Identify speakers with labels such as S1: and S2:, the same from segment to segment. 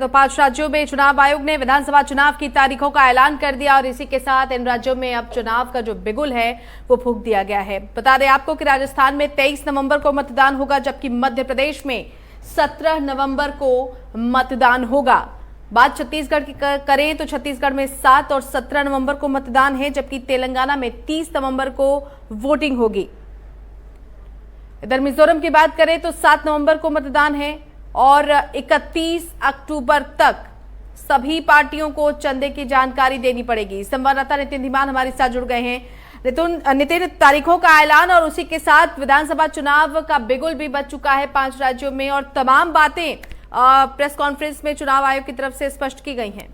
S1: तो 5 राज्यों में चुनाव आयोग ने विधानसभा चुनाव की तारीखों का ऐलान कर दिया और इसी के साथ इन राज्यों में अब चुनाव का जो बिगुल है वो फूंक दिया गया है। बता दें आपको कि राजस्थान में 23 नवंबर को मतदान होगा, जबकि मध्य प्रदेश में 17 नवंबर को मतदान होगा। बात छत्तीसगढ़ की करें तो छत्तीसगढ़ में 7 और 17 नवंबर को मतदान है, जबकि तेलंगाना में 30 नवंबर को वोटिंग होगी। इधर मिजोरम की बात करें तो 7 नवंबर को मतदान है और 31 अक्टूबर तक सभी पार्टियों को चंदे की जानकारी देनी पड़ेगी। संवाददाता नितिन धीमान हमारे साथ जुड़ गए हैं। नितिन, तारीखों का ऐलान और उसी के साथ विधानसभा चुनाव का बिगुल भी बच चुका है 5 राज्यों में और तमाम बातें प्रेस कॉन्फ्रेंस में चुनाव आयोग की तरफ से स्पष्ट की गई हैं।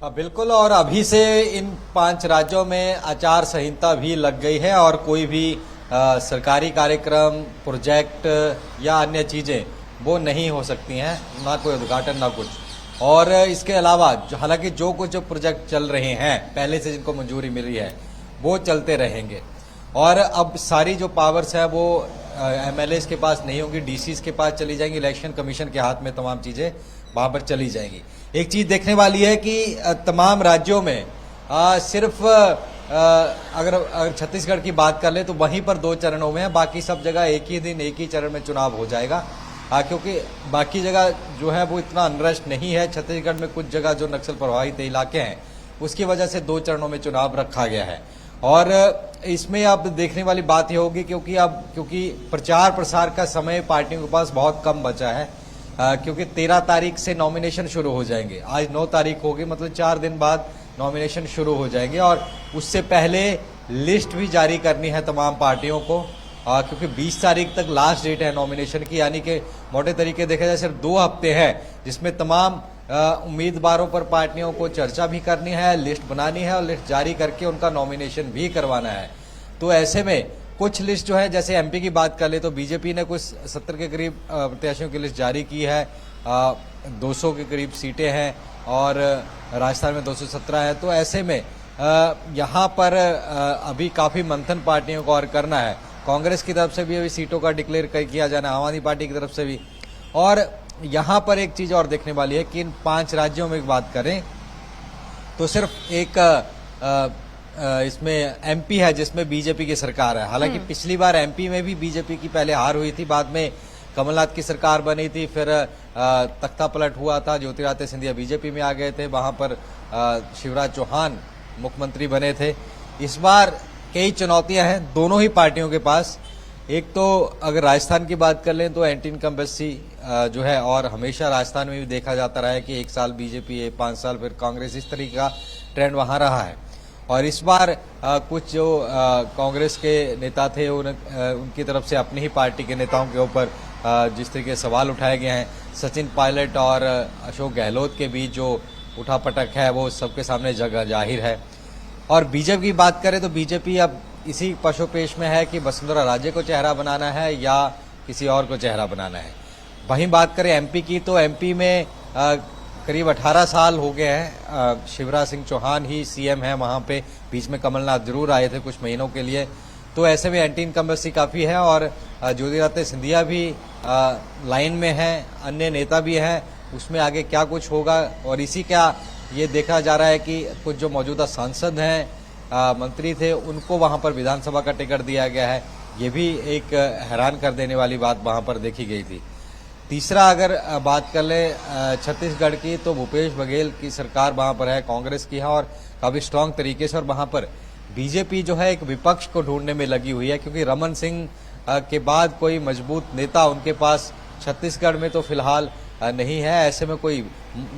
S2: बिल्कुल, और अभी से इन 5 राज्यों में आचार संहिता भी लग गई है और कोई भी सरकारी कार्यक्रम, प्रोजेक्ट या अन्य चीजें वो नहीं हो सकती हैं, ना कोई उद्घाटन ना कुछ। और इसके अलावा हालांकि जो कुछ जो प्रोजेक्ट चल रहे हैं पहले से जिनको मंजूरी मिली है वो चलते रहेंगे और अब सारी जो पावर्स है वो एमएलएस के पास नहीं होंगी, डीसीज के पास चली जाएंगी, इलेक्शन कमीशन के हाथ में तमाम चीजें वहां पर चली जाएंगी। एक चीज देखने वाली है कि तमाम राज्यों में सिर्फ अगर छत्तीसगढ़ की बात कर ले तो वहीं पर 2 चरणों में है, बाकी सब जगह एक ही दिन एक ही चरण में चुनाव हो जाएगा। क्योंकि बाकी जगह जो है वो इतना अनरेस्ट नहीं है। छत्तीसगढ़ में कुछ जगह जो नक्सल प्रभावित इलाके हैं उसकी वजह से 2 चरणों में चुनाव रखा गया है। और इसमें अब देखने वाली बात यह होगी क्योंकि प्रचार प्रसार का समय पार्टियों के पास बहुत कम बचा है, क्योंकि 13 तारीख से नॉमिनेशन शुरू हो जाएंगे। आज 9 तारीख होगी, मतलब 4 दिन बाद नॉमिनेशन शुरू हो जाएंगे और उससे पहले लिस्ट भी जारी करनी है तमाम पार्टियों को, क्योंकि 20 तारीख तक लास्ट डेट है नॉमिनेशन की। यानी कि मोटे तरीके देखा जाए सिर्फ 2 हफ्ते हैं जिसमें तमाम उम्मीदवारों पर पार्टियों को चर्चा भी करनी है, लिस्ट बनानी है और लिस्ट जारी करके उनका नॉमिनेशन भी करवाना है। तो ऐसे में कुछ लिस्ट जो है, जैसे एमपी की बात कर ले तो बीजेपी ने कुछ 70 के करीब प्रत्याशियों की लिस्ट जारी की है, 200 के करीब सीटें हैं और राजस्थान में 217 है। तो ऐसे में यहाँ पर अभी काफी मंथन पार्टियों को और करना है। कांग्रेस की तरफ से भी अभी सीटों का डिक्लेयर किया जाना, आम आदमी पार्टी की तरफ से भी। और यहाँ पर एक चीज और देखने वाली है कि इन 5 राज्यों में बात करें तो सिर्फ एक इसमें एमपी है जिसमें बीजेपी की सरकार है। हालांकि पिछली बार एमपी में भी बीजेपी की पहले हार हुई थी, बाद में कमलनाथ की सरकार बनी थी, फिर तख्ता पलट हुआ था, ज्योतिरादित्य सिंधिया बीजेपी में आ गए थे, वहां पर शिवराज चौहान मुख्यमंत्री बने थे। इस बार कई चुनौतियां हैं दोनों ही पार्टियों के पास। एक तो अगर राजस्थान की बात कर लें तो एंटी इनकम्बेंसी जो है, और हमेशा राजस्थान में भी देखा जाता रहा है कि 1 साल बीजेपी, 5 साल फिर कांग्रेस, इस तरीके का ट्रेंड वहां रहा है। और इस बार कुछ जो कांग्रेस के नेता थे उनकी तरफ से अपनी ही पार्टी के नेताओं के ऊपर जिस तरीके से सवाल उठाए गए हैं, सचिन पायलट और अशोक गहलोत के बीच जो उठापटक है वो सबके सामने जाहिर है। और बीजेपी की बात करें तो बीजेपी अब इसी पशोपेश में है कि वसुंधरा राजे को चेहरा बनाना है या किसी और को चेहरा बनाना है। वहीं बात करें एमपी की तो एमपी में करीब 18 साल हो गए हैं, शिवराज सिंह चौहान ही सीएम है वहां पे। बीच में कमलनाथ जरूर आए थे कुछ महीनों के लिए। तो ऐसे में एंटी इनकम्बेंसी काफी है और ज्योतिरादित्य सिंधिया भी लाइन में है, अन्य नेता भी हैं। उसमें आगे क्या कुछ होगा और इसी का ये देखा जा रहा है कि कुछ जो मौजूदा सांसद हैं, मंत्री थे, उनको वहां पर विधानसभा का टिकट दिया गया है। ये भी एक हैरान कर देने वाली बात वहां पर देखी गई थी। तीसरा अगर बात कर ले छत्तीसगढ़ की तो भूपेश बघेल की सरकार वहां पर है, कांग्रेस की है और काफी स्ट्रांग तरीके से। और वहां पर बीजेपी जो है एक विपक्ष को ढूंढने में लगी हुई है, क्योंकि रमन सिंह के बाद कोई मजबूत नेता उनके पास छत्तीसगढ़ में तो फिलहाल नहीं है। ऐसे में कोई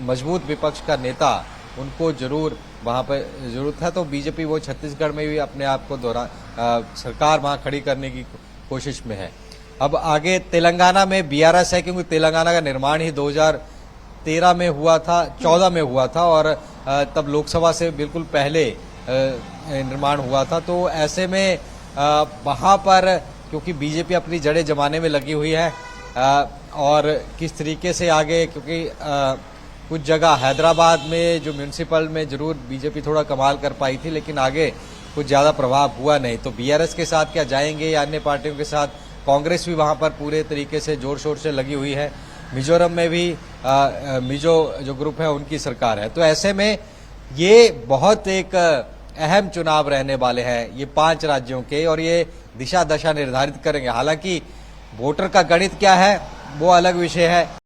S2: मजबूत विपक्ष का नेता उनको जरूर वहां पर जरूरत है। तो बीजेपी वो छत्तीसगढ़ में भी अपने आप को सरकार वहां खड़ी करने की कोशिश में है। अब आगे तेलंगाना में बीआरएस है, क्योंकि तेलंगाना का निर्माण ही 2013 में हुआ था, 14 में हुआ था और तब लोकसभा से बिल्कुल पहले निर्माण हुआ था। तो ऐसे में वहां पर क्योंकि बीजेपी अपनी जड़ें जमाने में लगी हुई है और किस तरीके से आगे, क्योंकि कुछ जगह हैदराबाद में जो म्यूनिसिपल में जरूर बीजेपी थोड़ा कमाल कर पाई थी, लेकिन आगे कुछ ज्यादा प्रभाव हुआ नहीं। तो बीआरएस के साथ क्या जाएंगे या अन्य पार्टियों के साथ, कांग्रेस भी वहां पर पूरे तरीके से जोर शोर से लगी हुई है। मिजोरम में भी मिजो जो ग्रुप है उनकी सरकार है। तो ऐसे में ये बहुत एक अहम चुनाव रहने वाले हैं ये 5 राज्यों के, और ये दिशा दशा निर्धारित करेंगे। हालांकि वोटर का गणित क्या है वो अलग विषय है,